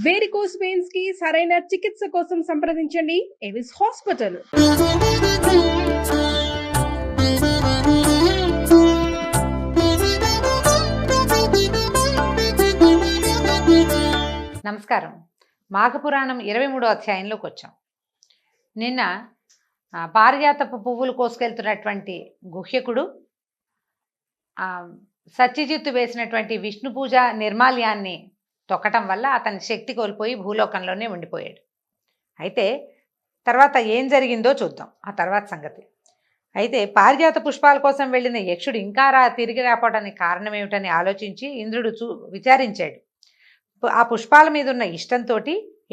Varicose veins కి సరైన చికిత్స కోసం సంప్రదించండి ఎవిస్ హాస్పిటల్. నమస్కారం. మాఘపురాణం 23వ అధ్యాయంలోకి వచ్చాం. నిన్న పారిజాతపు పువ్వులు కోసుకెళ్తున్నటువంటి గుహ్యకుడు సత్యజిత్తు వేసినటువంటి విష్ణు పూజ నిర్మాల్యాన్ని తొక్కటం వల్ల అతని శక్తి కోల్పోయి భూలోకంలోనే ఉండిపోయాడు. అయితే తర్వాత ఏం జరిగిందో చూద్దాం, ఆ తర్వాత సంగతి. అయితే పారిజాత పుష్పాల కోసం వెళ్ళిన యక్షుడు ఇంకా తిరిగి రాపోవడానికి కారణం ఏమిటని ఆలోచించి ఇంద్రుడు విచారించాడు. ఆ పుష్పాల మీద ఉన్న ఇష్టంతో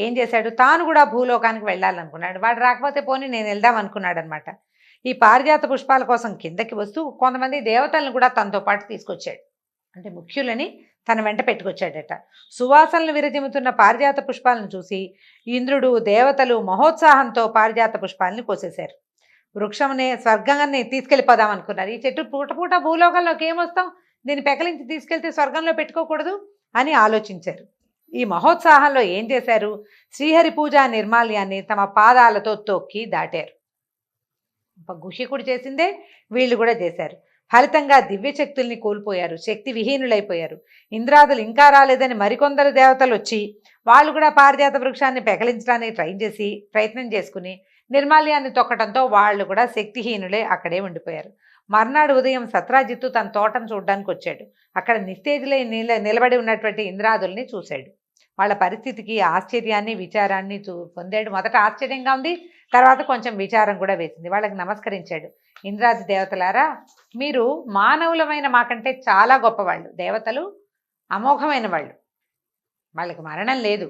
ఏం చేశాడు, తాను కూడా భూలోకానికి వెళ్ళాలనుకున్నాడు. వాడు రాకపోతే పోనీ నేను వెళ్దాం అనుకున్నాడు అనమాట. ఈ పారిజాత పుష్పాల కోసం కిందకి వస్తూ కొంతమంది దేవతలను కూడా తనతో పాటు తీసుకొచ్చాడు. అంటే ముఖ్యులని తన వెంట పెట్టుకొచ్చాడట. సువాసనలు విరజిమ్ముతున్న పారిజాత పుష్పాలను చూసి ఇంద్రుడు దేవతలు మహోత్సాహంతో పారిజాత పుష్పాలని కోసేశారు. వృక్షంని స్వర్గాన్ని తీసుకెళ్ళిపోదాం అనుకున్నారు. ఈ చెట్టు పూట పూట భూలోకంలోకి ఏమొస్తాం, దీన్ని పెకలించి తీసుకెళ్తే స్వర్గంలో పెట్టుకోకూడదు అని ఆలోచించారు. ఈ మహోత్సాహంలో ఏం చేశారు, శ్రీహరి పూజా నిర్మాల్యాన్ని తమ పాదాలతో తొక్కి దాటారు. గుహ్యకుడు చేసిందే వీళ్ళు కూడా చేశారు. ఫలితంగా దివ్యశక్తుల్ని కోల్పోయారు, శక్తి విహీనులైపోయారు. ఇంద్రాదులు ఇంకా రాలేదని మరికొందరు దేవతలు వచ్చి వాళ్ళు కూడా పారిజాత వృక్షాన్ని పెకలించడానికి ప్రయత్నం చేసుకుని నిర్మాల్యాన్ని తొక్కడంతో వాళ్ళు కూడా శక్తిహీనులే అక్కడే ఉండిపోయారు. మర్నాడు ఉదయం సత్రాజిత్తు తన తోటను చూడడానికి వచ్చాడు. అక్కడ నిస్తేజులై నిలబడి ఉన్నటువంటి ఇంద్రాదుల్ని చూశాడు. వాళ్ళ పరిస్థితికి ఆశ్చర్యాన్ని విచారాన్ని పొందాడు. మొదట ఆశ్చర్యంగా ఉంది, తర్వాత కొంచెం విచారం కూడా వేసింది. వాళ్ళకి నమస్కరించాడు. ఇంద్రాది దేవతలారా, మీరు మానవులమైన మాకంటే చాలా గొప్పవాళ్ళు. దేవతలు అమోఘమైన వాళ్ళు, వాళ్ళకి మరణం లేదు,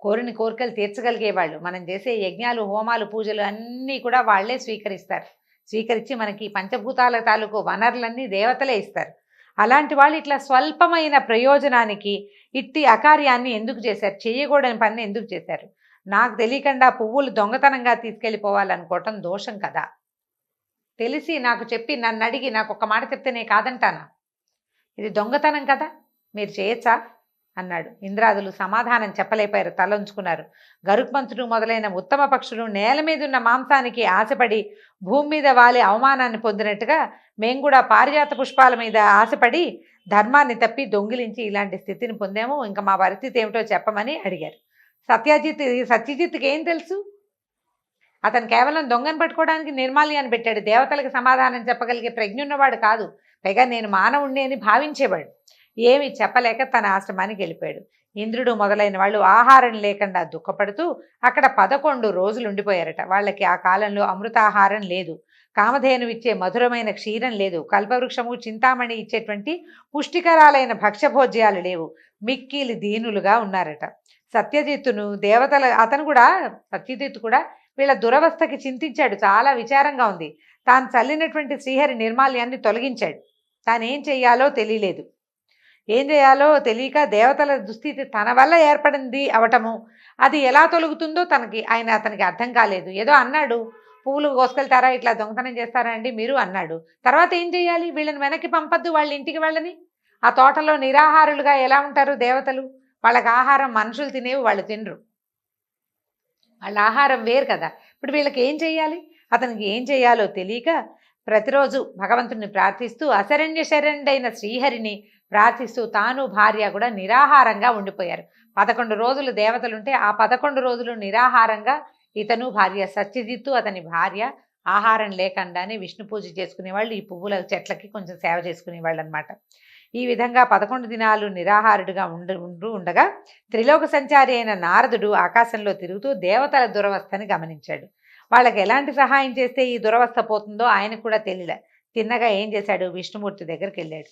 కోరిన కోరికలు తీర్చగలిగేవాళ్ళు. మనం చేసే యజ్ఞాలు హోమాలు పూజలు అన్నీ కూడా వాళ్లే స్వీకరించి మనకి పంచభూతాల తాలూకు వనరులన్నీ దేవతలే ఇస్తారు. అలాంటి వాళ్ళు ఇట్లా స్వల్పమైన ప్రయోజనానికి ఇట్టి అకార్యాన్ని ఎందుకు చేశారు, చేయకూడని పని ఎందుకు చేశారు? నాకు తెలియకుండా పువ్వులు దొంగతనంగా తీసుకెళ్ళిపోవాలనుకోవటం దోషం కదా. తెలిసి నాకు చెప్పి నన్ను అడిగి నాకు ఒక మాట చెప్తే నేను కాదంటానా? ఇది దొంగతనం కదా, మీరు చేయొచ్చా అన్నాడు. ఇంద్రాదులు సమాధానం చెప్పలేపారు, తలంచుకున్నారు. గరుత్మంతుడు మొదలైన ఉత్తమ పక్షులు నేల మీద ఉన్న మాంసానికి ఆశపడి భూమి మీద వాలి అవమానాన్ని పొందినట్టుగా మేము కూడా పారిజాత పుష్పాల మీద ఆశపడి ధర్మాన్ని తప్పి దొంగిలించి ఇలాంటి స్థితిని పొందాము. ఇంకా మా పరిస్థితి ఏమిటో చెప్పమని అడిగారు. సత్యజిత్తుకి ఏం తెలుసు? అతను కేవలం దొంగను పట్టుకోవడానికి నిర్మాల్యాన్ని పెట్టాడు. దేవతలకు సమాధానం చెప్పగలిగే ప్రజ్ఞ ఉన్నవాడు కాదు. పైగా నేను మానవుణ్ణి అని భావించేవాడు. ఏమి చెప్పలేక తన ఆశ్రమానికి వెళ్ళిపోయాడు. ఇంద్రుడు మొదలైన వాళ్ళు ఆహారం లేకుండా దుఃఖపడుతూ అక్కడ 11 రోజులు ఉండిపోయారట. వాళ్ళకి ఆ కాలంలో అమృతాహారం లేదు, కామధేను ఇచ్చే మధురమైన క్షీరం లేదు, కల్పవృక్షము చింతామణి ఇచ్చేటువంటి పుష్టికరాలైన భక్ష్యభోజ్యాలు లేవు. మిక్కిలి దీనులుగా ఉన్నారట. సత్యజిత్తును సత్యజిత్తు కూడా వీళ్ళ దురవస్థకి చింతించాడు. చాలా విచారంగా ఉంది. తాను చల్లినటువంటి శ్రీహరి నిర్మాల్యాన్ని తొలగించాడు. తానేం చెయ్యాలో తెలియలేదు. ఏం చేయాలో తెలియక దేవతల దుస్థితి తన వల్ల ఏర్పడింది అవటము, అది ఎలా తొలుగుతుందో అతనికి అర్థం కాలేదు. ఏదో అన్నాడు, పువ్వులు కోసుకెళ్తారా, ఇట్లా దొంగతనం చేస్తారా అండి మీరు అన్నాడు. తర్వాత ఏం చేయాలి, వీళ్ళని వెనక్కి పంపద్దు, వాళ్ళ ఇంటికి వెళ్ళని. ఆ తోటలో నిరాహారులుగా ఎలా ఉంటారు దేవతలు? వాళ్ళకి ఆహారం మనుషులు తినేవి, వాళ్ళు తినరు. వాళ్ళ ఆహారం వేరు కదా. ఇప్పుడు వీళ్ళకి ఏం చేయాలి? అతనికి ఏం చేయాలో తెలియక ప్రతిరోజు భగవంతుని ప్రార్థిస్తూ అశరణ్య శరణ్యైన శ్రీహరిని ప్రార్థిస్తూ తాను భార్య కూడా నిరాహారంగా ఉండిపోయారు. 11 రోజులు దేవతలుంటే ఆ 11 రోజులు నిరాహారంగా ఇతను భార్య సత్యజిత్తు అతని భార్య ఆహారం లేకుండానే విష్ణు పూజ చేసుకునేవాళ్ళు. ఈ పువ్వుల చెట్లకి కొంచెం సేవ చేసుకునేవాళ్ళు అనమాట. ఈ విధంగా 11 దినాలు నిరాహారుడిగా ఉండగా త్రిలోక సంచారి అయిన నారదుడు ఆకాశంలో తిరుగుతూ దేవతల దురవస్థని గమనించాడు. వాళ్ళకి ఎలాంటి సహాయం చేస్తే ఈ దురవస్థ పోతుందో ఆయనకు కూడా తెలియలే. తిన్నగా ఏం చేశాడు, విష్ణుమూర్తి దగ్గరికి వెళ్ళాడు.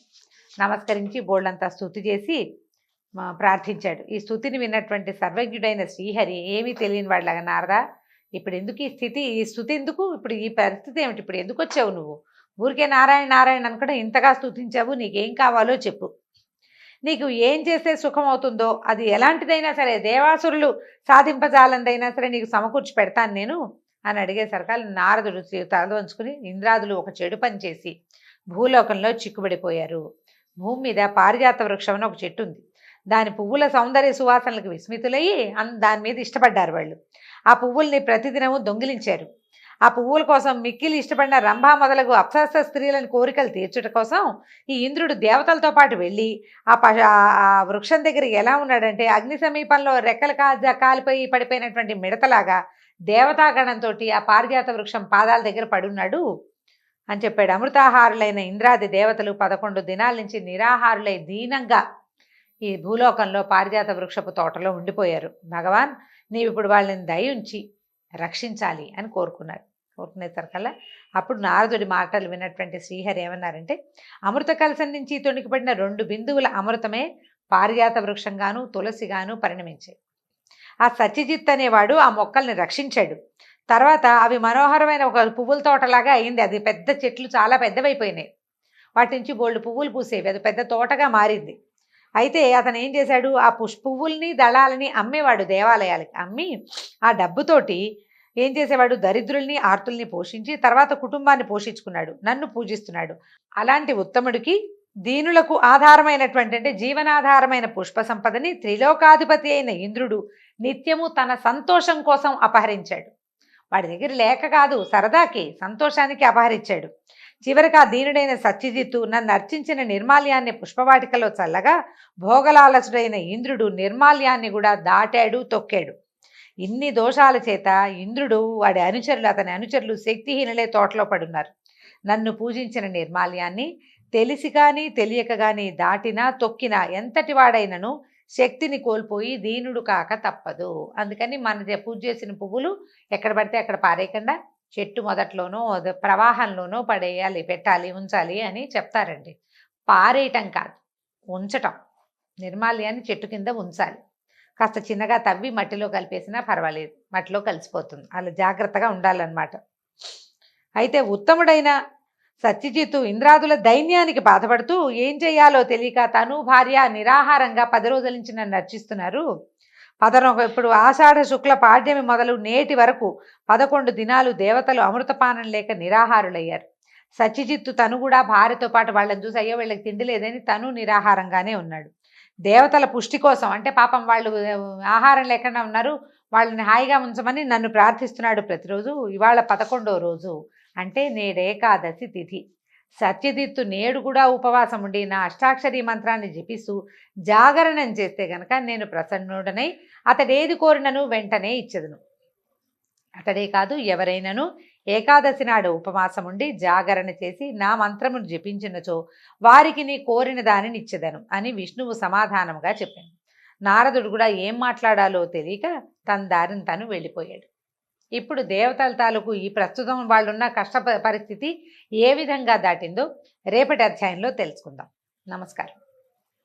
నమస్కరించి బోళ్ళంతా స్తుతి చేసి ప్రార్థించాడు. ఈ స్తుతిని విన్నటువంటి సర్వజ్ఞుడైన శ్రీహరి ఏమీ తెలియని వాడిలాగా, నారదా ఇప్పుడు ఎందుకు ఈ స్తుతి ఎందుకు, ఇప్పుడు ఈ పరిస్థితి ఏమిటి, ఇప్పుడు ఎందుకు వచ్చావు నువ్వు? ఊరికే నారాయణ నారాయణ అనుకుంటే ఇంతగా స్తుతించావు, నీకేం కావాలో చెప్పు. నీకు ఏం చేస్తే సుఖం అవుతుందో అది ఎలాంటిదైనా సరే, దేవాసురులు సాధింపజాలందైనా సరే నీకు సమకూర్చి పెడతాను నేను అని అడిగేసరికి నారదుడు తలవంచుకుని ఇంద్రాదులు ఒక చెడు పని చేసి భూలోకంలో చిక్కుబడిపోయారు. భూమి మీద పారిజాత వృక్షం అని ఒక చెట్టు ఉంది. దాని పువ్వుల సౌందర్య సువాసనలకు విస్మితులయ్యి దాని మీద ఇష్టపడ్డారు వాళ్ళు. ఆ పువ్వుల్ని ప్రతిదినము దొంగిలించారు. ఆ పువ్వుల కోసం మిక్కిలి ఇష్టపడిన రంభ మొదలగు అప్సరస స్త్రీలను కోరికలు తీర్చుట కోసం ఈ ఇంద్రుడు దేవతలతో పాటు వెళ్ళి ఆ వృక్షం దగ్గర ఎలా ఉన్నాడంటే అగ్ని సమీపంలో రెక్కలు కాలిపోయి పడిపోయినటువంటి మిడతలాగా దేవతాగణంతో ఆ పారిజాత వృక్షం పాదాల దగ్గర పడున్నాడు అని చెప్పాడు. అమృతాహారులైన ఇంద్రాది దేవతలు 11 దినాల నుంచి నిరాహారులై దీనంగా ఈ భూలోకంలో పారిజాత వృక్షపు తోటలో ఉండిపోయారు. భగవాన్ నీవు ఇప్పుడు వాళ్ళని దయ ఉంచి రక్షించాలి అని కోరుకునేసరికల్లా అప్పుడు నారదుడి మాటలు విన్నటువంటి శ్రీహరి ఏమన్నారంటే, అమృత కలశం నుంచి తొణికిపడిన 2 బిందువుల అమృతమే పారిజాత వృక్షంగాను తులసిగాను పరిణమించాయి. ఆ సత్యజిత్ అనేవాడు ఆ మొక్కల్ని రక్షించాడు. తర్వాత అవి మనోహరమైన ఒక పువ్వుల తోటలాగా అయింది. అది పెద్ద చెట్లు చాలా పెద్దవైపోయినాయి. వాటి నుంచి బోల్డ్ పువ్వులు పూసేవి. అది పెద్ద తోటగా మారింది. అయితే అతను ఏం చేశాడు, ఆ పువ్వుల్ని దళాలని అమ్మేవాడు. దేవాలయాలకి అమ్మి ఆ డబ్బుతోటి ఏం చేసేవాడు, దరిద్రుల్ని ఆర్తుల్ని పోషించి తర్వాత కుటుంబాన్ని పోషించుకున్నాడు. నన్ను పూజిస్తున్నాడు. అలాంటి ఉత్తముడికి దీనులకు ఆధారమైనటువంటి అంటే జీవనాధారమైన పుష్ప సంపదని త్రిలోకాధిపతి అయిన ఇంద్రుడు నిత్యము తన సంతోషం కోసం అపహరించాడు. వాడి దగ్గర లేక కాదు, సరదాకి సంతోషానికి అపహరించాడు. చివరికి ఆ దీనుడైన సత్యజిత్తు నన్ను అర్చించిన నిర్మాల్యాన్ని పుష్పవాటికలో చల్లగా భోగలాలసుడైన ఇంద్రుడు నిర్మాల్యాన్ని కూడా దాటాడు, తొక్కాడు. ఇన్ని దోషాల చేత ఇంద్రుడు అతని అనుచరులు శక్తిహీనులే తోటలో పడున్నారు. నన్ను పూజించిన నిర్మాల్యాన్ని తెలిసి కానీ తెలియక కానీ దాటినా తొక్కినా ఎంతటి వాడైనను శక్తిని కోల్పోయి దీనుడు కాక తప్పదు. అందుకని మన పూజ చేసిన పువ్వులు ఎక్కడ పడితే అక్కడ పారేయకుండా చెట్టు మొదట్లోనో ప్రవాహంలోనో పెట్టాలి, ఉంచాలి అని చెప్తారండి. పారేయటం కాదు, ఉంచటం. నిర్మాల్యాన్ని చెట్టు కింద ఉంచాలి. కాస్త చిన్నగా తవ్వి మట్టిలో కలిపేసినా పర్వాలేదు, మట్టిలో కలిసిపోతుంది. అలా జాగ్రత్తగా ఉండాలన్నమాట. అయితే ఉత్తముడైన సత్యజిత్తు ఇంద్రాదుల దైన్యానికి బాధపడుతూ ఏం చేయాలో తెలియక తను భార్య నిరాహారంగా 10 రోజుల నుంచి నన్ను అర్చిస్తున్నారు. ఇప్పుడు ఆషాఢ శుక్ల పాడ్యమి మొదలు నేటి వరకు 11 దినాలు దేవతలు అమృతపానం లేక నిరాహారులయ్యారు. సత్యజిత్తు తను కూడా భార్యతో పాటు వాళ్ళని చూసి అయ్యో వీళ్ళకి తిండి లేదని తను నిరాహారంగానే ఉన్నాడు. దేవతల పుష్టి కోసం అంటే పాపం వాళ్ళు ఆహారం లేకుండా ఉన్నారు, వాళ్ళని హాయిగా ఉంచమని నన్ను ప్రార్థిస్తున్నాడు ప్రతిరోజు. ఇవాళ 11వ రోజు అంటే నేడేకాదశి తిథి. సత్యజిత్తు నేడు కూడా ఉపవాసం ఉండి నా అష్టాక్షరీ మంత్రాన్ని జపిస్తూ జాగరణం చేస్తే గనక నేను ప్రసన్నుడనై అతడేది కోరినను వెంటనే ఇచ్చెదను. అతడే కాదు ఎవరైనాను ఏకాదశి నాడు ఉపవాసం ఉండి జాగరణ చేసి నా మంత్రమును జపించినచో వారికి నీ కోరిన దానిని ఇచ్చెదను అని విష్ణువు సమాధానంగా చెప్పాను. నారదుడు కూడా ఏం మాట్లాడాలో తెలియక తన దారిని తను వెళ్ళిపోయాడు. ఇప్పుడు దేవతల తాలూకు ఈ ప్రస్తుతం వాళ్ళున్న కష్ట పరిస్థితి ఏ విధంగా దాటిందో రేపటి అధ్యాయంలో తెలుసుకుందాం. నమస్కారం.